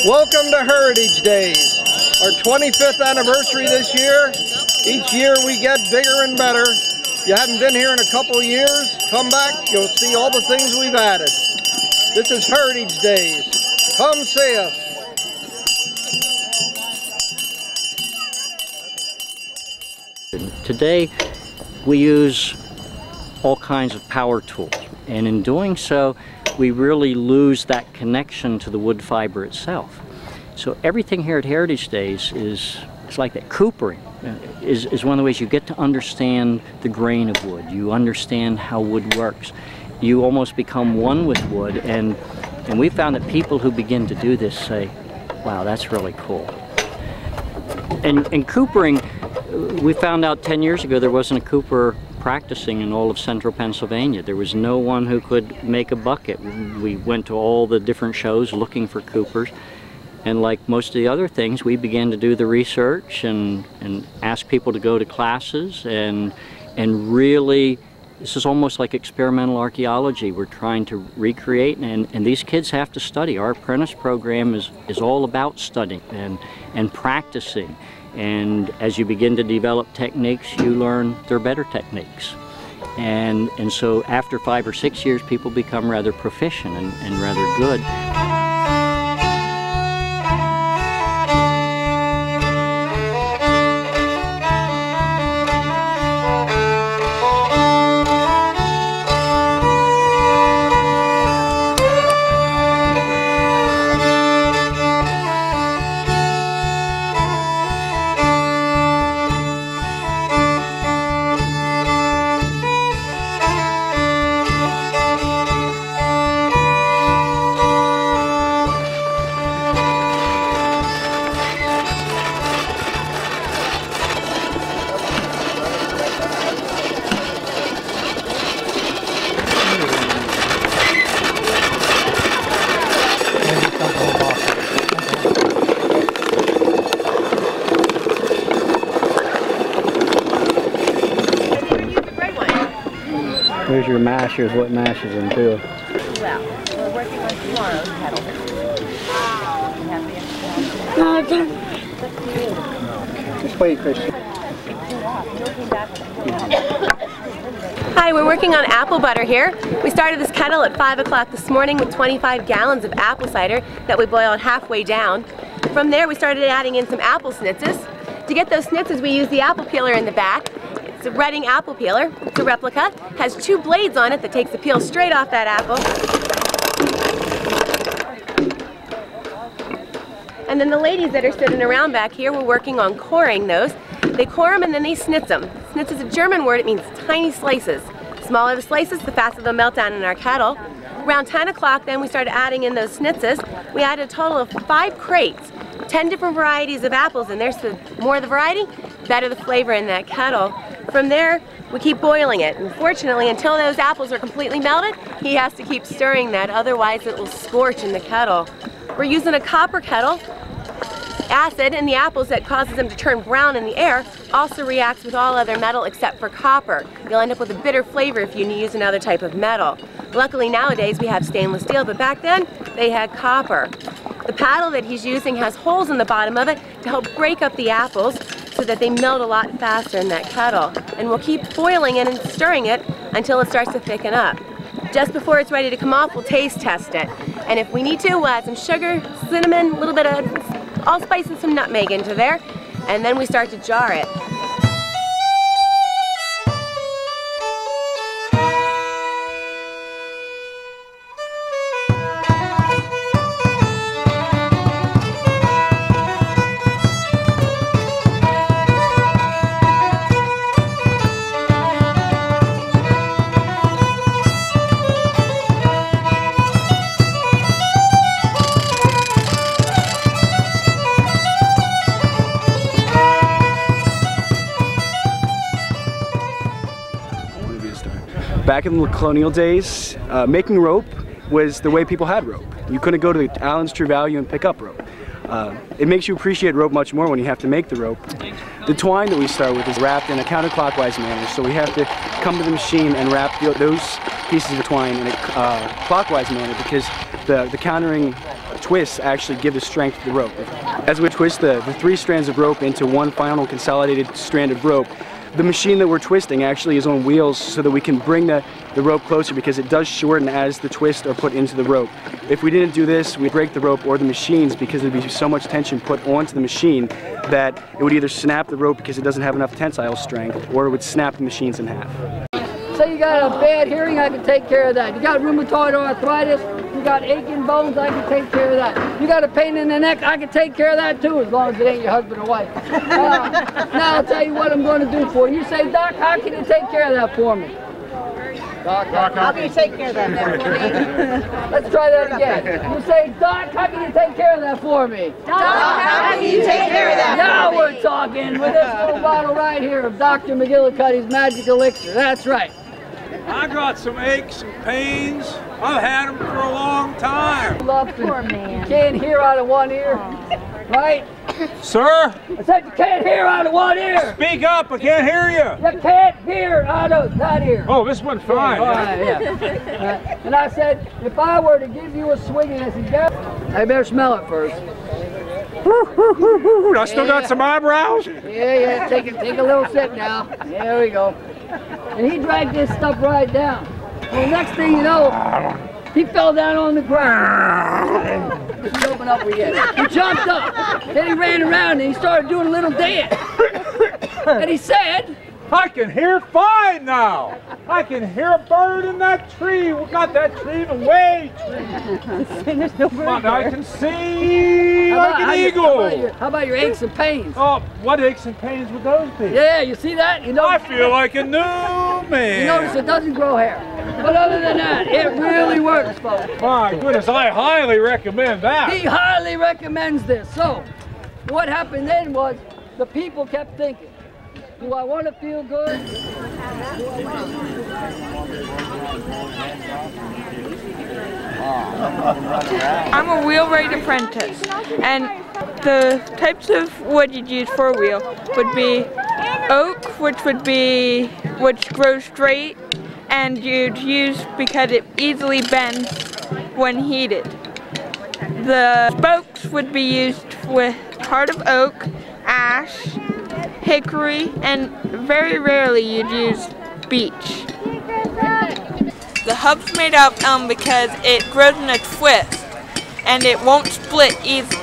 Welcome to Heritage Days, our 25th anniversary this year. Each year we get bigger and better. If you haven't been here in a couple of years, come back, you'll see all the things we've added. This is Heritage Days. Come see us. Today we use all kinds of power tools, and in doing so we really lose that connection to the wood fiber itself. So everything here at Heritage Days is like that. Coopering is one of the ways you get to understand the grain of wood. You understand how wood works. You almost become one with wood, and we found that people who begin to do this say, wow, that's really cool. And coopering, we found out 10 years ago there wasn't a cooper practicing in all of central Pennsylvania. There was no one who could make a bucket. We went to all the different shows looking for coopers, and like most of the other things, we began to do the research and ask people to go to classes, and really, this is almost like experimental archaeology. We're trying to recreate, and these kids have to study. Our apprentice program is all about studying and practicing. And as you begin to develop techniques, you learn they're better techniques. And so after 5 or 6 years, people become rather proficient and rather good. Here's your mashers, what mashes them too. Well, we're working on tomorrow's kettle. Just wait, Christian. Hi, we're working on apple butter here. We started this kettle at 5 o'clock this morning with 25 gallons of apple cider that we boiled halfway down. From there we started adding in some apple snitzes. To get those snitzes we use the apple peeler in the back. It's a Redding apple peeler. It's a replica. Has 2 blades on it that takes the peel straight off that apple. And then the ladies that are sitting around back here, we're working on coring those. They core them and then they snitz them. Snitz is a German word. It means tiny slices. The smaller the slices, the faster they'll melt down in our kettle. Around 10 o'clock then we started adding in those snitzes. We added a total of 5 crates. 10 different varieties of apples in there, so the more the variety, better the flavor in that kettle. From there, we keep boiling it. Unfortunately, until those apples are completely melted, he has to keep stirring that, otherwise it will scorch in the kettle. We're using a copper kettle. Acid in the apples that causes them to turn brown in the air also reacts with all other metal except for copper. You'll end up with a bitter flavor if you use another type of metal. Luckily nowadays we have stainless steel, but back then they had copper. The paddle that he's using has holes in the bottom of it to help break up the apples so that they melt a lot faster in that kettle. And we'll keep boiling it and stirring it until it starts to thicken up. Just before it's ready to come off, we'll taste test it. And if we need to, we'll add some sugar, cinnamon, a little bit of allspice and some nutmeg into there. And then we start to jar it. Back in the colonial days, making rope was the way people had rope. You couldn't go to Allen's True Value and pick up rope. It makes you appreciate rope much more when you have to make the rope. The twine that we start with is wrapped in a counterclockwise manner, so we have to come to the machine and wrap those pieces of twine in a clockwise manner, because the countering twists actually give the strength to the rope. As we twist the 3 strands of rope into one final consolidated strand of rope, the machine that we're twisting actually is on wheels so that we can bring the rope closer, because it does shorten as the twists are put into the rope. If we didn't do this, we'd break the rope or the machines, because there'd be so much tension put onto the machine that it would either snap the rope because it doesn't have enough tensile strength, or it would snap the machines in half. Say you got a bad hearing, I can take care of that. You got rheumatoid arthritis, you got aching bones, I can take care of that. You got a pain in the neck, I can take care of that too, as long as it ain't your husband or wife. Now I'll tell you what I'm going to do for you. You say, Doc, how can you take care of that for me? Doc, how can you take care of that for me? Let's try that again. You say, Doc, how can you take care of that for me? Doc, how can you take care of that Now for me? we're talking with this little bottle right here of Dr. McGillicuddy's Magic Elixir. That's right. I got some aches and pains. I've had them for a long time. Poor man. You can't hear out of one ear, right? Sir? I said you can't hear out of one ear. Speak up, I can't hear you. You can't hear out of that ear. Oh, this one's fine. Yeah. And I said, if I were to give you a swing, I said, yeah, I better smell it first. I still got some eyebrows? Yeah, take a little sip now. There we go. And he dragged this stuff right down. Well, next thing you know, he fell down on the ground. Just open up we get. He jumped up. Then he ran around and he started doing a little dance. And he said, I can hear fine now. I can hear a bird in that tree. We got that tree in the way tree. there's no bird. I can see like an eagle. How about your aches and pains? Oh, what aches and pains would those be? Yeah, you see that? You know, I feel like a new man. You notice it doesn't grow hair. But other than that, it really works, folks. My goodness, I highly recommend that. He highly recommends this. So, what happened then was the people kept thinking, do I want to feel good? I'm a wheelwright apprentice, and the types of wood you'd use for a wheel would be oak, which grows straight, and you'd use because it easily bends when heated. The spokes would be used with heart of oak, ash, hickory, and very rarely you'd use beech. The hub's made out of elm because it grows in a twist and it won't split easily.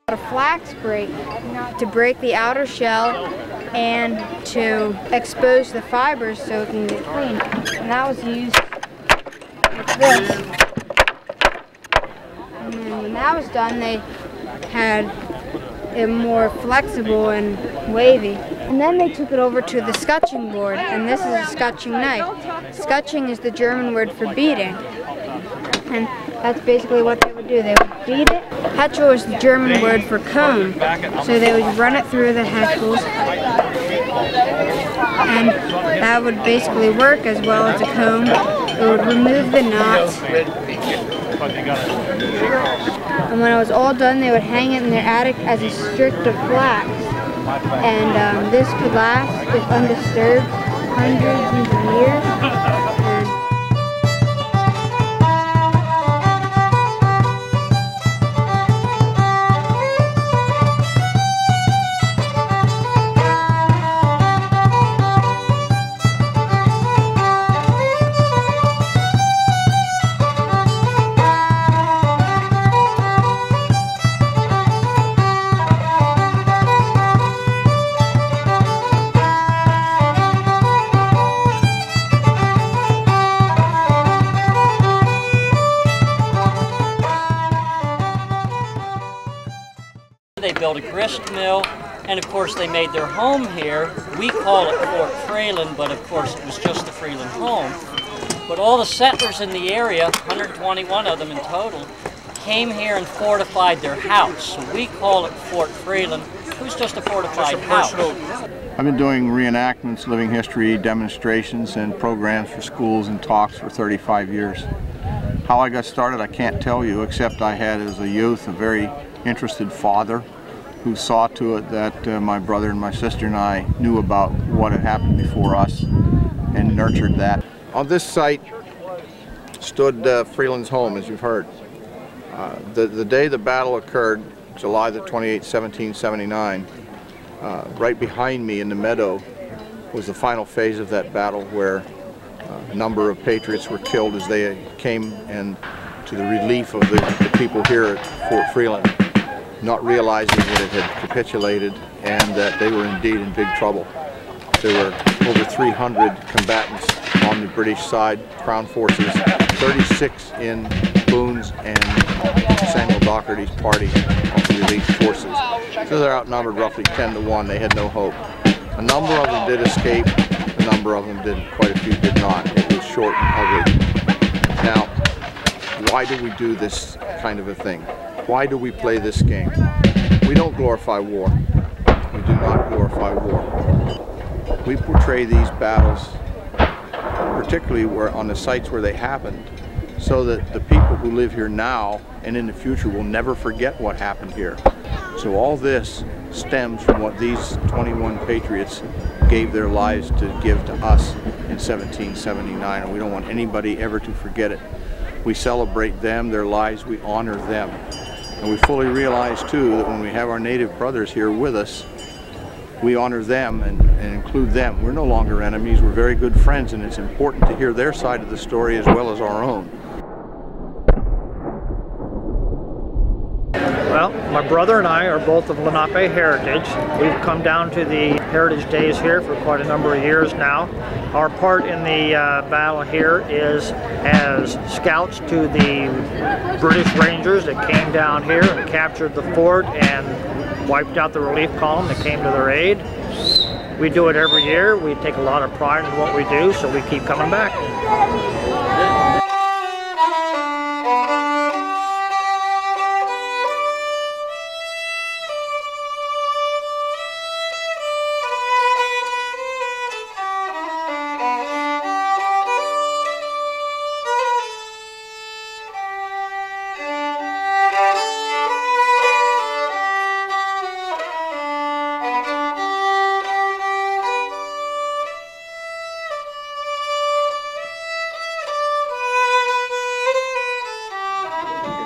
A flax break to break the outer shell and to expose the fibers so it can get clean. And that was used like this. And then when that was done, they had it more flexible and wavy. And then they took it over to the scutching board, and this is a scutching knife. Scutching is the German word for beating. And that's basically what they would do. They would beat it. Heschel is the German word for comb. So they would run it through the Heschels. And that would basically work as well as a comb. It would remove the knots. And when it was all done, they would hang it in their attic as a strip of flax. And this could last, if undisturbed, hundreds of years. They built a grist mill, and of course they made their home here. We call it Fort Freeland, but of course it was just the Freeland home. But all the settlers in the area, 121 of them in total, came here and fortified their house. So we call it Fort Freeland, Who's just a fortified house? I've been doing reenactments, living history, demonstrations, and programs for schools and talks for 35 years. How I got started, I can't tell you, except I had as a youth a very interested father who saw to it that my brother and my sister and I knew about what had happened before us and nurtured that. On this site stood Freeland's home, as you've heard. The day the battle occurred, July the 28th, 1779, right behind me in the meadow was the final phase of that battle, where a number of patriots were killed as they came and to the relief of the people here at Fort Freeland, not realizing that it had capitulated and that they were indeed in big trouble. There were over 300 combatants on the British side, Crown forces, 36 in Boone's and Samuel Docherty's party of the relief forces. So they're outnumbered roughly 10 to 1. They had no hope. A number of them did escape, a number of them didn't, quite a few did not. It was short and ugly. Now, why do we do this kind of a thing? Why do we play this game? We don't glorify war. We do not glorify war. We portray these battles, particularly on the sites where they happened, so that the people who live here now and in the future will never forget what happened here. So all this stems from what these 21 patriots gave their lives to give to us in 1779, and we don't want anybody ever to forget it. We celebrate them, their lives, we honor them. And we fully realize too that when we have our native brothers here with us, we honor them and include them. We're no longer enemies, we're very good friends, and it's important to hear their side of the story as well as our own. Well, my brother and I are both of Lenape heritage. We've come down to the Heritage Days here for quite a number of years now. Our part in the battle here is as scouts to the British Rangers that came down here and captured the fort and wiped out the relief column that came to their aid. We do it every year. We take a lot of pride in what we do, so we keep coming back.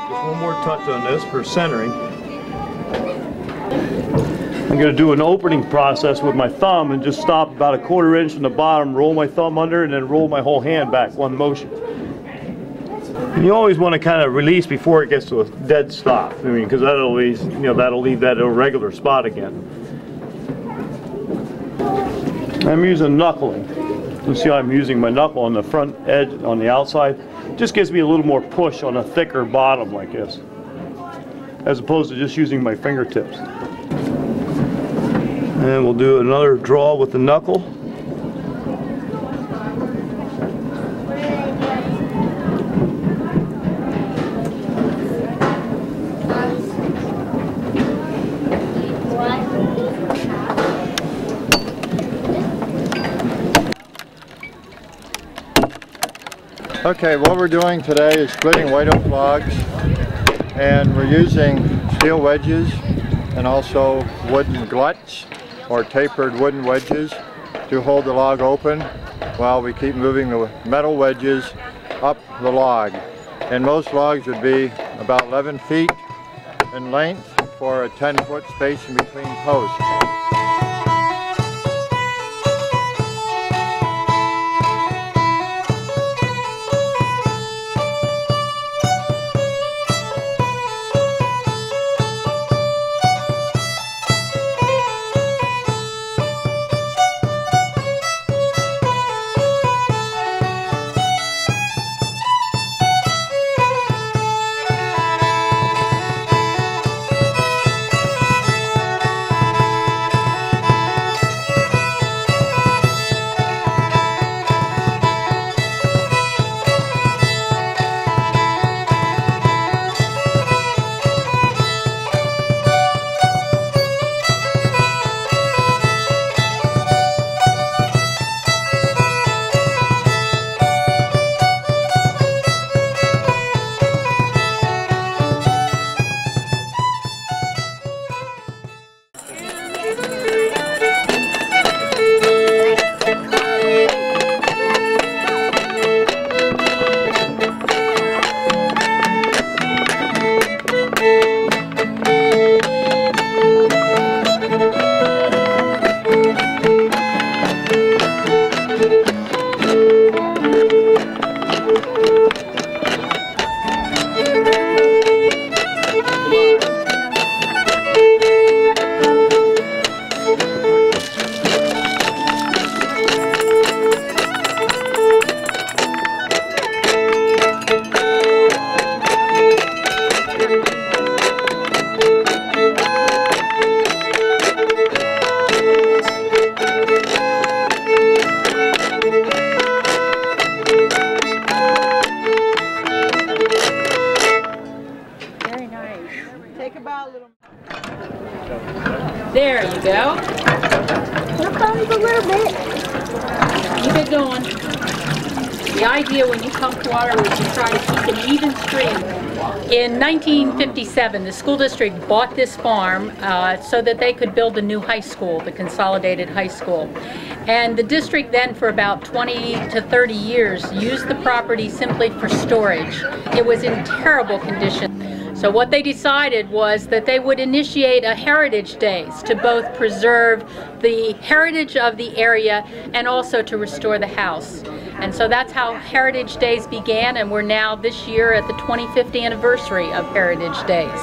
One more touch on this for centering. I'm going to do an opening process with my thumb and just stop about a1/4 inch from the bottom, roll my thumb under, and then roll my whole hand back, one motion. And you always want to kind of release before it gets to a dead stop. I mean, because that'll always, that'll leave that irregular spot again. I'm using knuckling. You see how I'm using my knuckle on the front edge, on the outside. Just gives me a little more push on a thicker bottom like this, as opposed to just using my fingertips. And we'll do another draw with the knuckle. Okay, what we're doing today is splitting white oak logs, and we're using steel wedges and also wooden gluts or tapered wooden wedges to hold the log open while we keep moving the metal wedges up the log. And most logs would be about 11 feet in length for a 10-foot space in between posts. There you go. Here comes a little bit. Keep it going. The idea when you pumped water was to try to keep an even stream. In 1957, the school district bought this farm so that they could build a new high school, the consolidated high school. And the district then for about 20 to 30 years used the property simply for storage. It was in terrible condition. So what they decided was that they would initiate a Heritage Days to both preserve the heritage of the area and also to restore the house. And so that's how Heritage Days began, and we're now this year at the 25th anniversary of Heritage Days.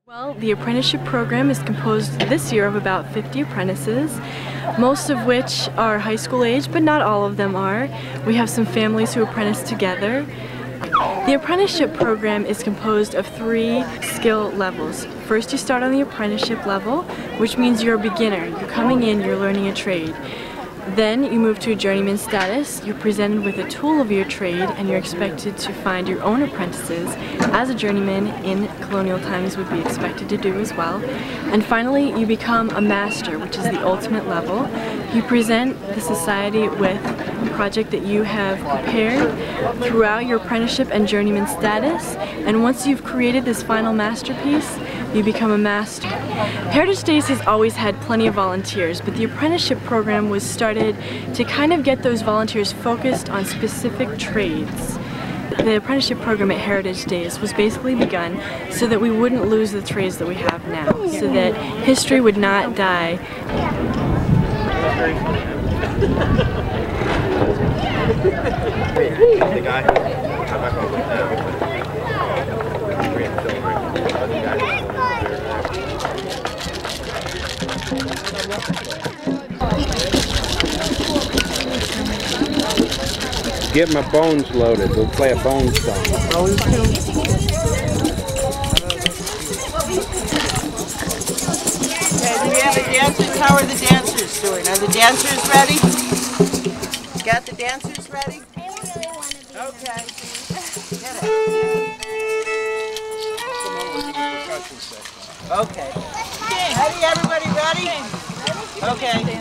Well, the apprenticeship program is composed this year of about 50 apprentices, most of which are high school age, but not all of them are. We have some families who apprentice together. The apprenticeship program is composed of 3 skill levels. First, you start on the apprenticeship level, which means you're a beginner. You're coming in, you're learning a trade. Then you move to a journeyman status. You're presented with a tool of your trade and you're expected to find your own apprentices as a journeyman in colonial times would be expected to do as well. And finally, you become a master, which is the ultimate level. You present the society with a project that you have prepared throughout your apprenticeship and journeyman status. And once you've created this final masterpiece, you become a master. Heritage Days has always had plenty of volunteers, but the apprenticeship program was started to kind of get those volunteers focused on specific trades. The apprenticeship program at Heritage Days was basically begun so that we wouldn't lose the trades that we have now, so that history would not die. Get my bones loaded. We'll play a bone song. Bones too? Okay, do we have the dancers? How are the dancers doing? Are the dancers ready? Got the dancers ready? Okay. Get it. Okay. Ready? Everybody ready? Okay.